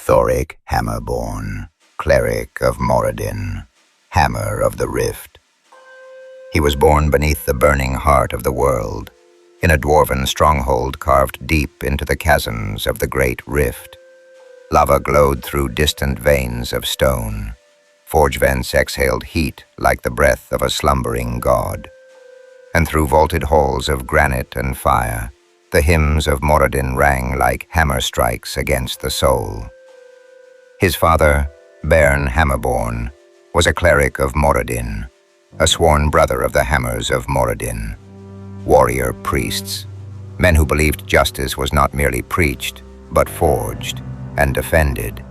Thorek Hammerborn, cleric of Moradin, hammer of the rift. He was born beneath the burning heart of the world, in a dwarven stronghold carved deep into the chasms of the great rift. Lava glowed through distant veins of stone. Forge vents exhaled heat like the breath of a slumbering god. And through vaulted halls of granite and fire, the hymns of Moradin rang like hammer strikes against the soul. His father, Thorek Hammerborn, was a cleric of Moradin, a sworn brother of the Hammers of Moradin. Warrior priests, men who believed justice was not merely preached, but forged and defended.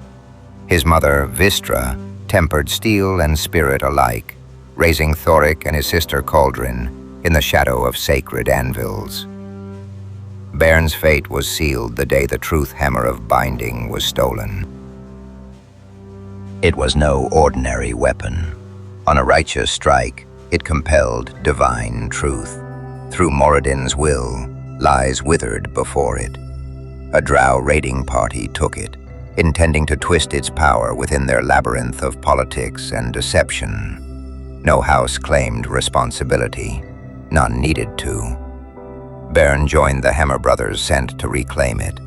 His mother, Vistra, tempered steel and spirit alike, raising Thorek and his sister Cauldron in the shadow of sacred anvils. Bairn's fate was sealed the day the truth hammer of binding was stolen. It was no ordinary weapon. On a righteous strike, it compelled divine truth. Through Moradin's will, lies withered before it. A drow raiding party took it, intending to twist its power within their labyrinth of politics and deception. No house claimed responsibility. None needed to. Bairn joined the Hammer brothers sent to reclaim it.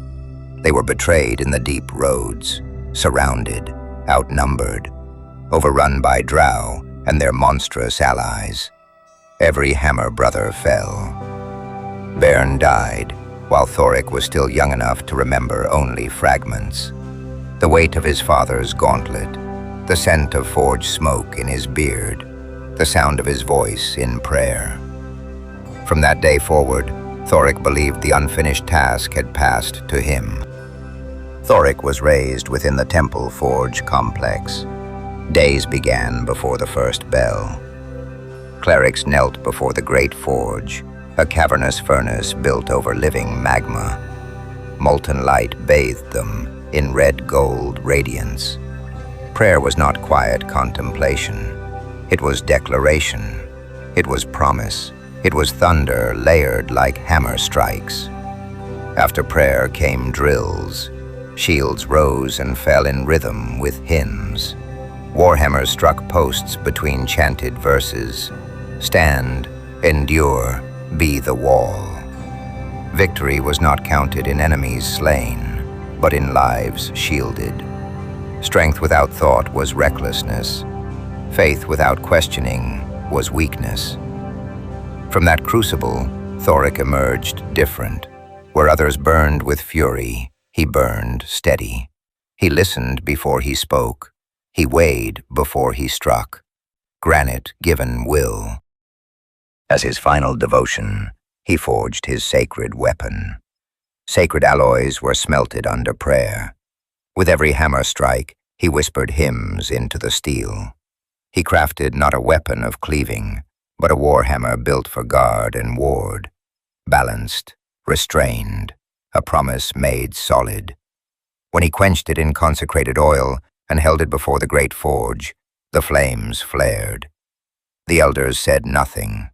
They were betrayed in the deep roads, surrounded, outnumbered, overrun by drow and their monstrous allies. Every Hammer brother fell. Bairn died, while Thorek was still young enough to remember only fragments. The weight of his father's gauntlet, the scent of forged smoke in his beard, the sound of his voice in prayer. From that day forward, Thorek believed the unfinished task had passed to him. Thorek was raised within the Temple Forge complex. Days began before the first bell. Clerics knelt before the great forge, a cavernous furnace built over living magma. Molten light bathed them in red-gold radiance. Prayer was not quiet contemplation. It was declaration. It was promise. It was thunder layered like hammer strikes. After prayer came drills. Shields rose and fell in rhythm with hymns. Warhammers struck posts between chanted verses. Stand, endure, be the wall. Victory was not counted in enemies slain, but in lives shielded. Strength without thought was recklessness. Faith without questioning was weakness. From that crucible, Thorek emerged different. Where others burned with fury, he burned steady. He listened before he spoke. He weighed before he struck. Granite given will. As his final devotion, he forged his sacred weapon. Sacred alloys were smelted under prayer. With every hammer strike, he whispered hymns into the steel. He crafted not a weapon of cleaving, but a warhammer built for guard and ward. Balanced, restrained, a promise made solid. When he quenched it in consecrated oil and held it before the great forge, the flames flared. The elders said nothing.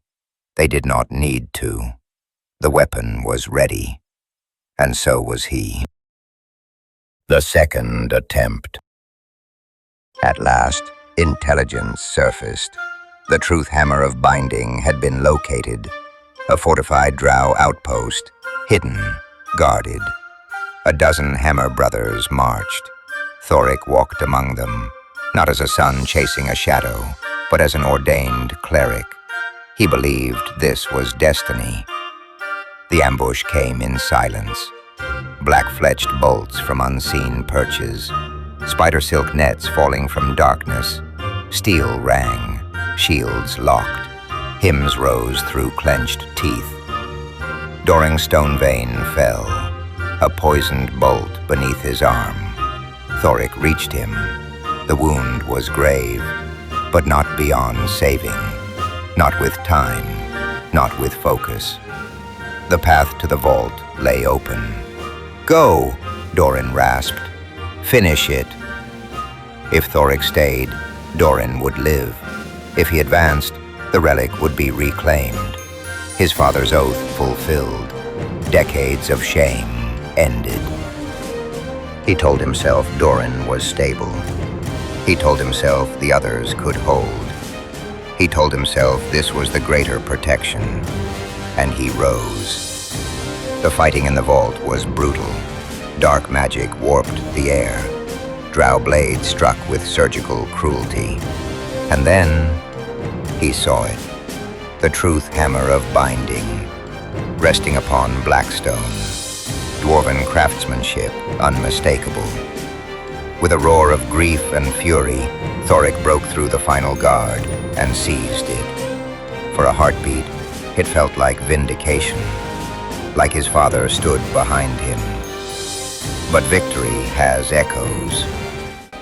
They did not need to. The weapon was ready, and so was he. The second attempt. At last, intelligence surfaced. The truth hammer of binding had been located. A fortified drow outpost, hidden, guarded. A dozen Hammer brothers marched. Thorek walked among them, not as a son chasing a shadow, but as an ordained cleric. He believed this was destiny. The ambush came in silence. Black-fletched bolts from unseen perches, spider silk nets falling from darkness. Steel rang, shields locked. Hymns rose through clenched teeth. Doring's stone vein fell, a poisoned bolt beneath his arm. Thorek reached him. The wound was grave, but not beyond saving. Not with time, not with focus. The path to the vault lay open. "Go," Doran rasped. "Finish it." If Thorek stayed, Doran would live. If he advanced, the relic would be reclaimed. His father's oath fulfilled. Decades of shame ended. He told himself Doran was stable. He told himself the others could hold. He told himself this was the greater protection, and he rose. The fighting in the vault was brutal. Dark magic warped the air. Drow blades struck with surgical cruelty. And then he saw it. The truth hammer of binding, resting upon Blackstone. Dwarven craftsmanship, unmistakable. With a roar of grief and fury, Thorek broke through the final guard and seized it. For a heartbeat, it felt like vindication, like his father stood behind him. But victory has echoes.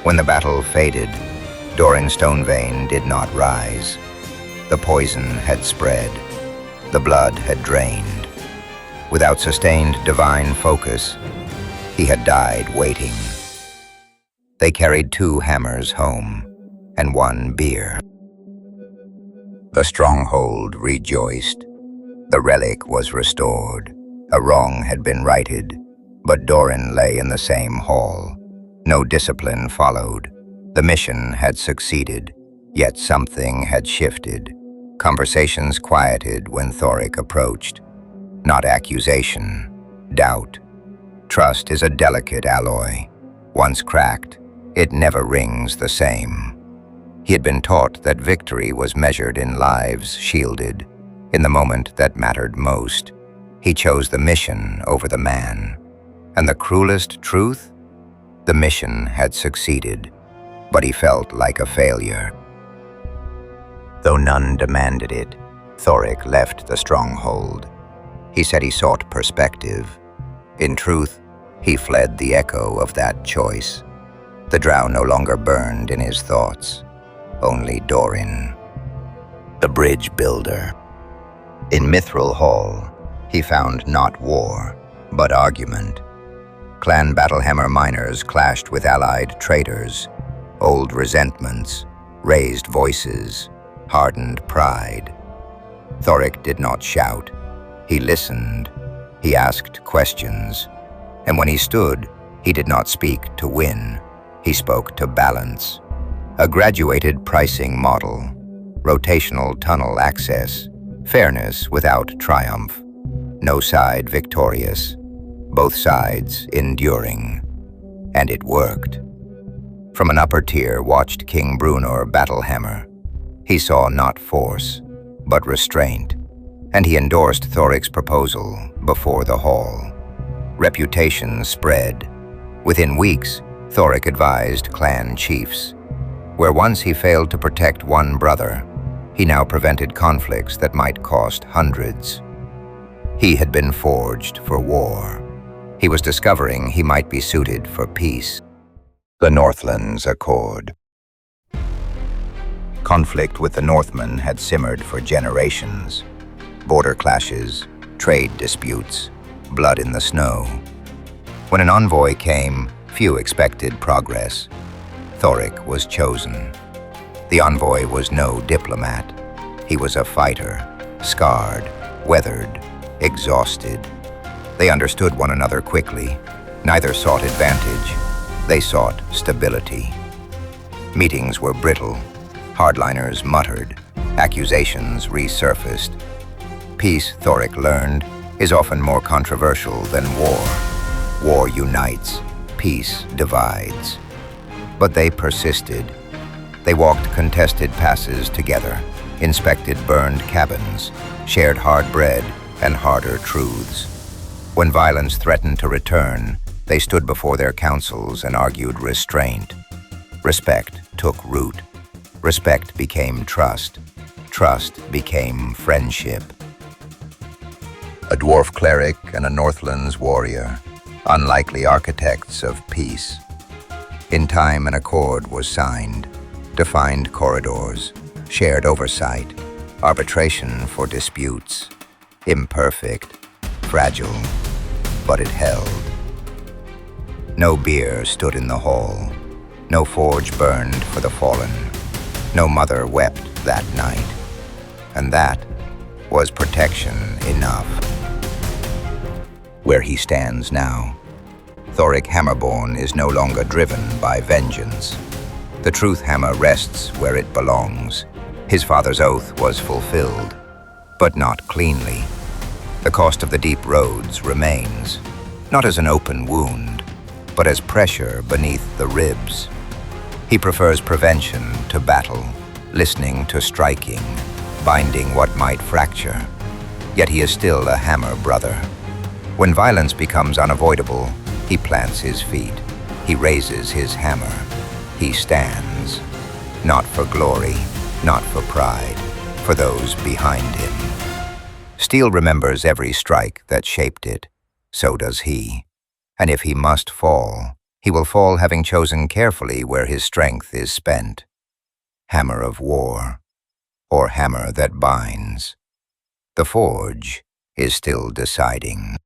When the battle faded, Doran Stonevein did not rise. The poison had spread. The blood had drained. Without sustained divine focus, he had died waiting. They carried 2 hammers home and 1 bier. The stronghold rejoiced. The relic was restored. A wrong had been righted, but Doran lay in the same hall. No discipline followed. The mission had succeeded, yet something had shifted. Conversations quieted when Thorek approached. Not accusation, doubt. Trust is a delicate alloy. Once cracked, it never rings the same. He had been taught that victory was measured in lives shielded. In the moment that mattered most, he chose the mission over the man. And the cruelest truth? The mission had succeeded, but he felt like a failure. Though none demanded it, Thorek left the stronghold. He said he sought perspective. In truth, he fled the echo of that choice. The drow no longer burned in his thoughts, only Doran, the bridge builder. In Mithril Hall, he found not war, but argument. Clan Battlehammer miners clashed with allied traitors. Old resentments, raised voices, hardened pride. Thorek did not shout. He listened. He asked questions. And when he stood, he did not speak to win. He spoke to balance. A graduated pricing model, rotational tunnel access, fairness without triumph. No side victorious, both sides enduring. And it worked. From an upper tier watched King Brunor Battlehammer. He saw not force, but restraint, and he endorsed Thorek's proposal before the hall. Reputation spread. Within weeks, Thorek advised clan chiefs. Where once he failed to protect one brother, he now prevented conflicts that might cost hundreds. He had been forged for war. He was discovering he might be suited for peace. The Northlands Accord. Conflict with the Northmen had simmered for generations. Border clashes, trade disputes, blood in the snow. When an envoy came, few expected progress. Thorek was chosen. The envoy was no diplomat. He was a fighter, scarred, weathered, exhausted. They understood one another quickly. Neither sought advantage. They sought stability. Meetings were brittle. Hardliners muttered. Accusations resurfaced. Peace, Thorek learned, is often more controversial than war. War unites. Peace divides. But they persisted. They walked contested passes together, inspected burned cabins, shared hard bread and harder truths. When violence threatened to return, they stood before their councils and argued restraint. Respect took root. Respect became trust. Trust became friendship. A dwarf cleric and a Northlands warrior, unlikely architects of peace. In time, an accord was signed, defined corridors, shared oversight, arbitration for disputes. Imperfect, fragile, but it held. No bier stood in the hall. No forge burned for the fallen. No mother wept that night. And that was protection enough. Where he stands now, Thorek Hammerborn is no longer driven by vengeance. The truth hammer rests where it belongs. His father's oath was fulfilled, but not cleanly. The cost of the deep roads remains, not as an open wound, but as pressure beneath the ribs. He prefers prevention to battle, listening to striking, binding what might fracture. Yet he is still a hammer brother. When violence becomes unavoidable, he plants his feet. He raises his hammer. He stands, not for glory, not for pride, for those behind him. Steel remembers every strike that shaped it. So does he. And if he must fall, he will fall having chosen carefully where his strength is spent. Hammer of war, or hammer that binds. The forge is still deciding.